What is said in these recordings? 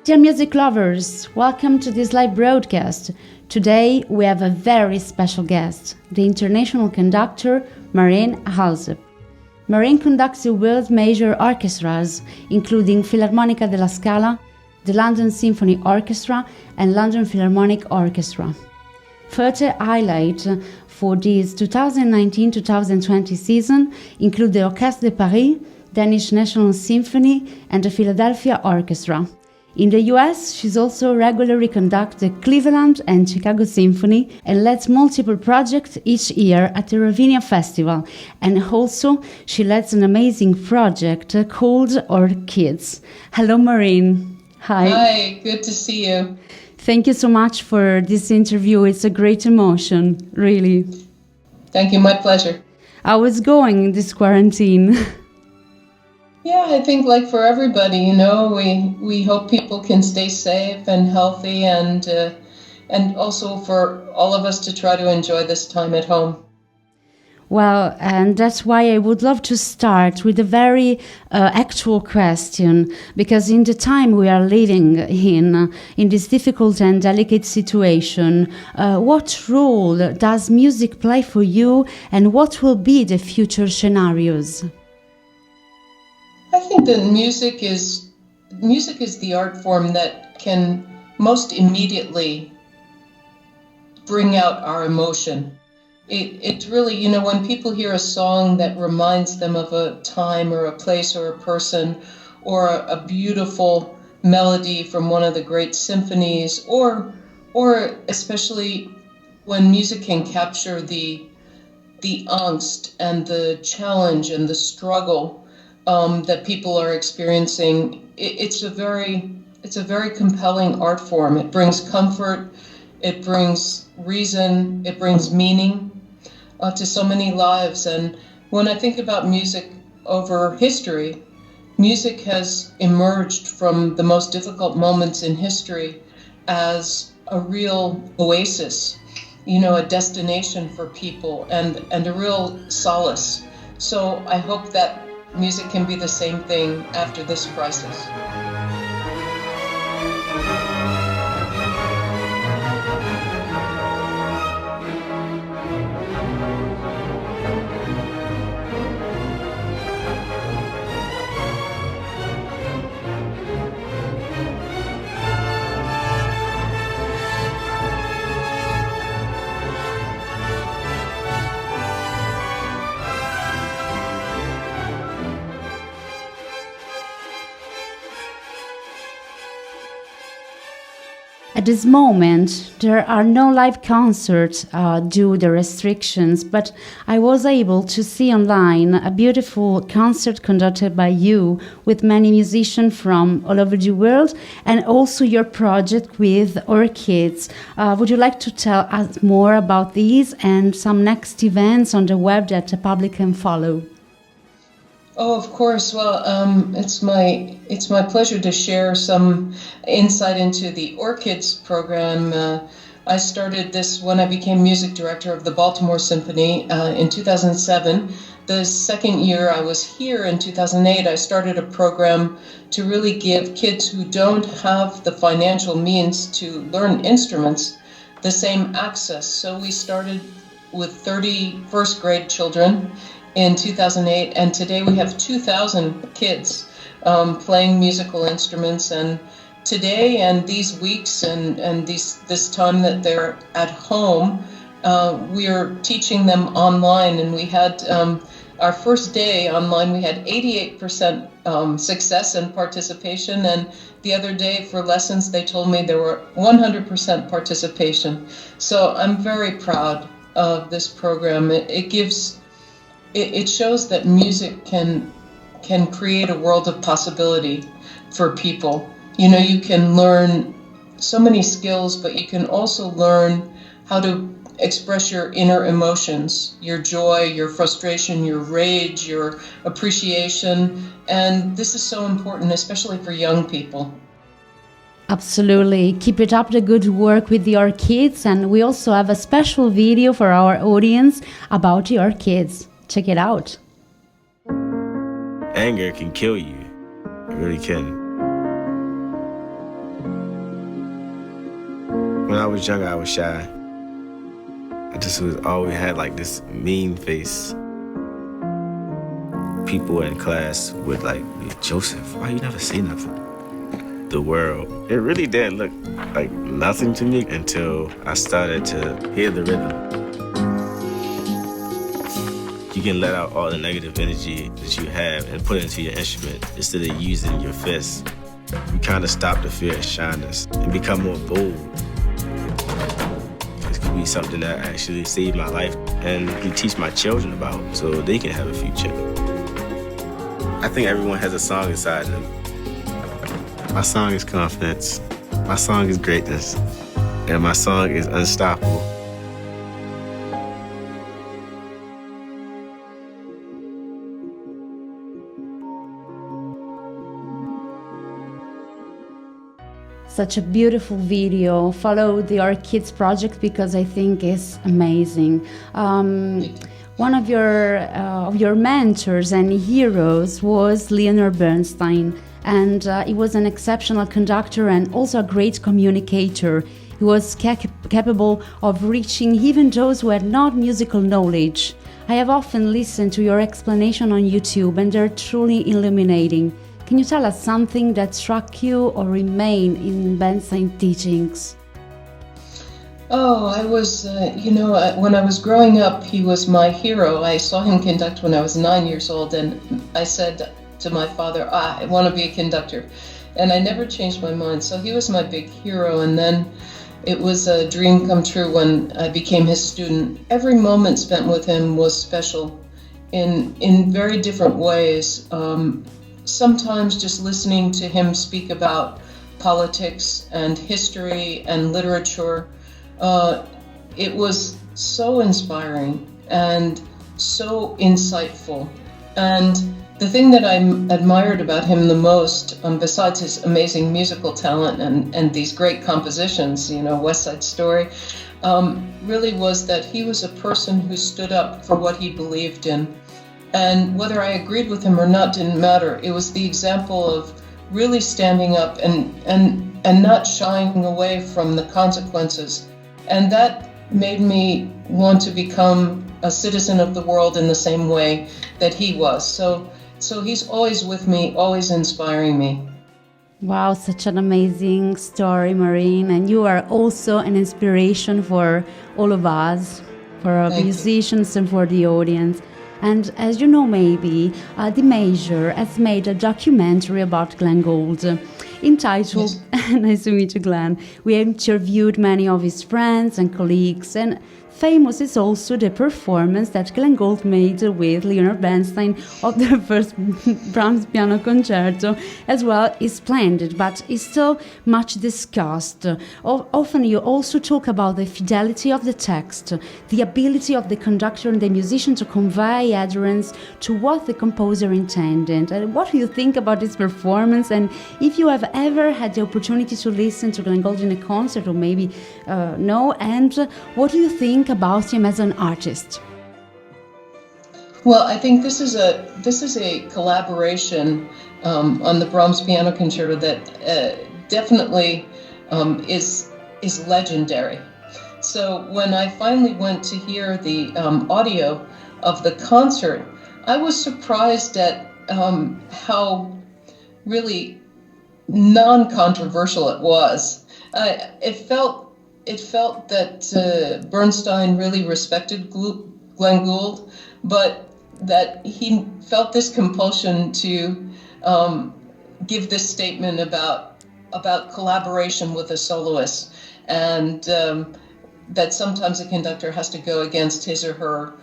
Dear music lovers, welcome to this live broadcast. Today we have a very special guest, the international conductor Marin Alsop. Marin conducts the world's major orchestras, including Philharmonica della Scala, the London Symphony Orchestra and London Philharmonic Orchestra. Further highlights for this 2019-2020 season include the Orchestre de Paris, Danish National Symphony and the Philadelphia Orchestra. In the US, she's also regularly conducts the Cleveland and Chicago Symphony and leads multiple projects each year at the Ravinia Festival. And also, she leads an amazing project called OrchKids. Hello, Marin. Hi. Hi, good to see you. Thank you so much for this interview. It's a great emotion, really. Thank you, my pleasure. How is going in this quarantine? Yeah, I think like for everybody, we hope people can stay safe and healthy and also for all of us to try to enjoy this time at home. Well, and that's why I would love to start with a very actual question, because in the time we are living in this difficult and delicate situation, what role does music play for you and what will be the future scenarios? I think that music is the art form that can most immediately bring out our emotion. It's really, when people hear a song that reminds them of a time or a place or a person, or a beautiful melody from one of the great symphonies, or especially when music can capture the angst and the challenge and the struggle that people are experiencing, it's a very compelling art form. It brings comfort, it brings reason, it brings meaning to so many lives. And when I think about music over history, music has emerged from the most difficult moments in history as a real oasis, a destination for people and a real solace. So I hope that music can be the same thing after this crisis. At this moment, there are no live concerts due to the restrictions, but I was able to see online a beautiful concert conducted by you with many musicians from all over the world, and also your project with OrchKids. Would you like to tell us more about these and some next events on the web that the public can follow? Oh, of course. Well, it's my pleasure to share some insight into the OrchKids program. I started this when I became music director of the Baltimore Symphony in 2007. The second year I was here in 2008, I started a program to really give kids who don't have the financial means to learn instruments the same access. So we started with 30 first grade children in 2008, and today we have 2,000 kids playing musical instruments. And today and these weeks and this time that they're at home, we are teaching them online. And we had our first day online, we had 88% success and participation. And the other day for lessons, they told me there were 100% participation. So I'm very proud of this program. It shows that music can create a world of possibility for people. You can learn so many skills, but you can also learn how to express your inner emotions, your joy, your frustration, your rage, your appreciation. And this is so important, especially for young people. Absolutely. Keep it up, the good work with the OrchKids. And we also have a special video for our audience about the OrchKids. Check it out. Anger can kill you. It really can. When I was younger, I was shy. I just was always had like this mean face. People in class would like, Joseph, why you never say nothing? The world, it really didn't look like nothing to me until I started to hear the rhythm. You can let out all the negative energy that you have and put it into your instrument instead of using your fists. You kind of stop the fear of shyness and become more bold. This could be something that actually saved my life and can teach my children about so they can have a future. I think everyone has a song inside them. My song is confidence, my song is greatness, and my song is unstoppable. Such a beautiful video. Follow the OrchKids project because I think it's amazing. One of your mentors and heroes was Leonard Bernstein, and he was an exceptional conductor and also a great communicator. He was capable of reaching even those who had not musical knowledge. I have often listened to your explanation on YouTube, and they're truly illuminating. Can you tell us something that struck you or remained in Bernstein's teachings? Oh, I was, when I was growing up, he was my hero. I saw him conduct when I was 9 years old, and I said to my father, I want to be a conductor. And I never changed my mind. So he was my big hero, and then it was a dream come true when I became his student. Every moment spent with him was special in very different ways. Sometimes just listening to him speak about politics and history and literature, it was so inspiring and so insightful. And the thing that I admired about him the most, besides his amazing musical talent and these great compositions, West Side Story, really was that he was a person who stood up for what he believed in. And whether I agreed with him or not didn't matter. It was the example of really standing up and not shying away from the consequences. And that made me want to become a citizen of the world in the same way that he was. So he's always with me, always inspiring me. Wow, such an amazing story, Marin. And you are also an inspiration for all of us, for our musicians and for the audience. And as you know, maybe, The Major has made a documentary about Glenn Gould entitled, yes. Nice to meet you, Glenn. We interviewed many of his friends and colleagues, and famous is also the performance that Glenn Gould made with Leonard Bernstein of the first Brahms piano concerto. As well, is splendid, but is still much discussed. Often you also talk about the fidelity of the text, the ability of the conductor and the musician to convey adherence to what the composer intended. And what do you think about this performance? And if you have ever had the opportunity to listen to Glenn Gould in a concert, or maybe no, and what do you think about him as an artist? Well, I think this is a collaboration on the Brahms piano concerto that definitely is legendary. So when I finally went to hear the audio of the concert, I was surprised at how really non-controversial it was. It felt that Bernstein really respected Glenn Gould, but that he felt this compulsion to give this statement about collaboration with a soloist, and that sometimes a conductor has to go against his or her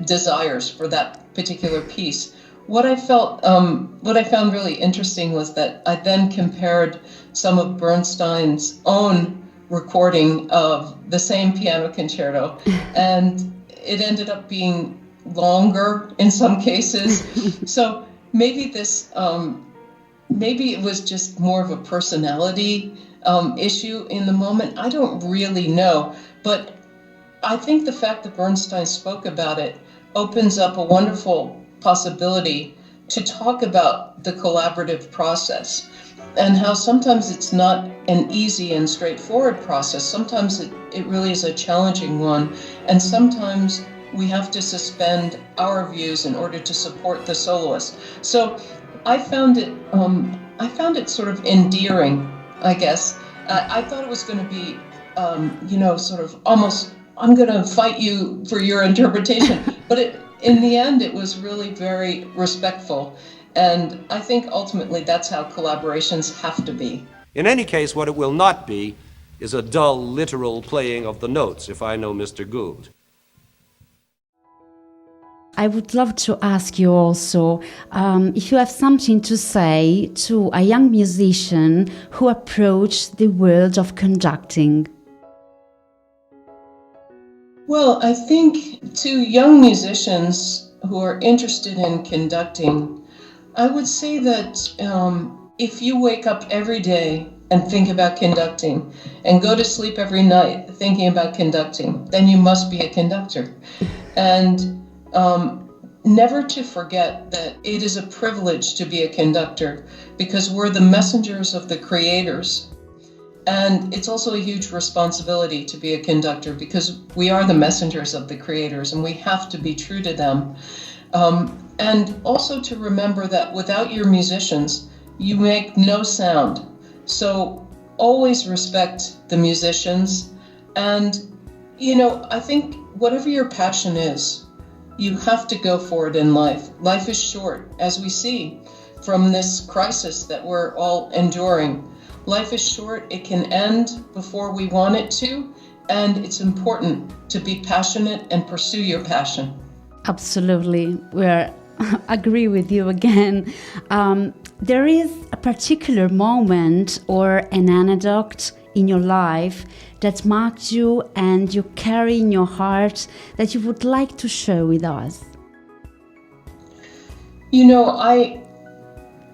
desires for that particular piece. What I found really interesting was that I then compared some of Bernstein's own recording of the same piano concerto, and it ended up being longer in some cases. So maybe maybe it was just more of a personality issue in the moment. I don't really know, but I think the fact that Bernstein spoke about it opens up a wonderful possibility to talk about the collaborative process and how sometimes it's not an easy and straightforward process. Sometimes it really is a challenging one, and sometimes we have to suspend our views in order to support the soloist. So I found it sort of endearing, I guess. I thought it was going to be, sort of almost, I'm going to fight you for your interpretation. But in the end, it was really very respectful. And I think ultimately that's how collaborations have to be. In any case, what it will not be is a dull, literal playing of the notes, if I know Mr. Gould. I would love to ask you also if you have something to say to a young musician who approached the world of conducting. Well, I think to young musicians who are interested in conducting, I would say that if you wake up every day and think about conducting and go to sleep every night thinking about conducting, then you must be a conductor. And never to forget that it is a privilege to be a conductor because we're the messengers of the creators. And it's also a huge responsibility to be a conductor because we are the messengers of the creators and we have to be true to them. And also to remember that without your musicians, you make no sound. So always respect the musicians. And, I think whatever your passion is, you have to go for it in life. Life is short, as we see from this crisis that we're all enduring. Life is short, it can end before we want it to, and it's important to be passionate and pursue your passion. Absolutely, agree with you again. There is a particular moment or an anecdote in your life that marked you and you carry in your heart that you would like to share with us?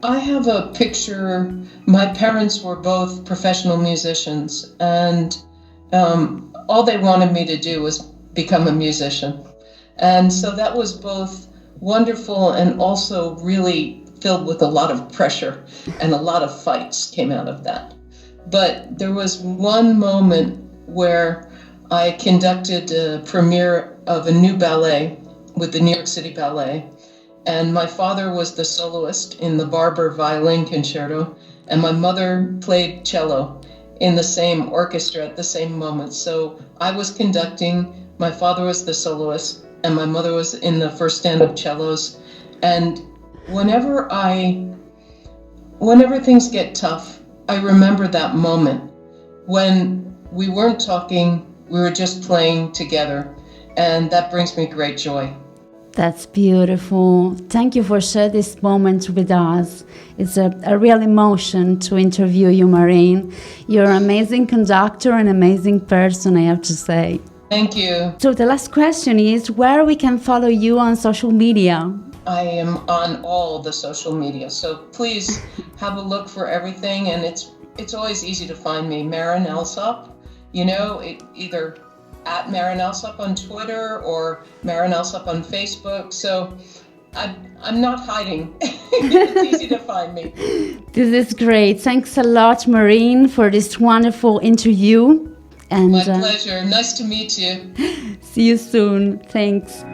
I have a picture. My parents were both professional musicians, and all they wanted me to do was become a musician. And so that was both wonderful and also really filled with a lot of pressure, and a lot of fights came out of that. But there was one moment where I conducted a premiere of a new ballet with the New York City Ballet. And my father was the soloist in the Barber Violin Concerto, and my mother played cello in the same orchestra at the same moment. So I was conducting, my father was the soloist, and my mother was in the first stand of cellos. And whenever things get tough, I remember that moment when we weren't talking, we were just playing together, and that brings me great joy. That's beautiful. Thank you for sharing this moment with us. It's a real emotion to interview you, Marin. You're an amazing conductor, an amazing person, I have to say. Thank you. So the last question is where we can follow you on social media. I am on all the social media, so please have a look for everything, and it's always easy to find me, Marin Alsop. Either at Marin Alsop on Twitter or Marin Alsop on Facebook. So I'm not hiding. It's easy to find me. This is great. Thanks a lot, Marin, for this wonderful interview. And my pleasure. Nice to meet you. See you soon. Thanks.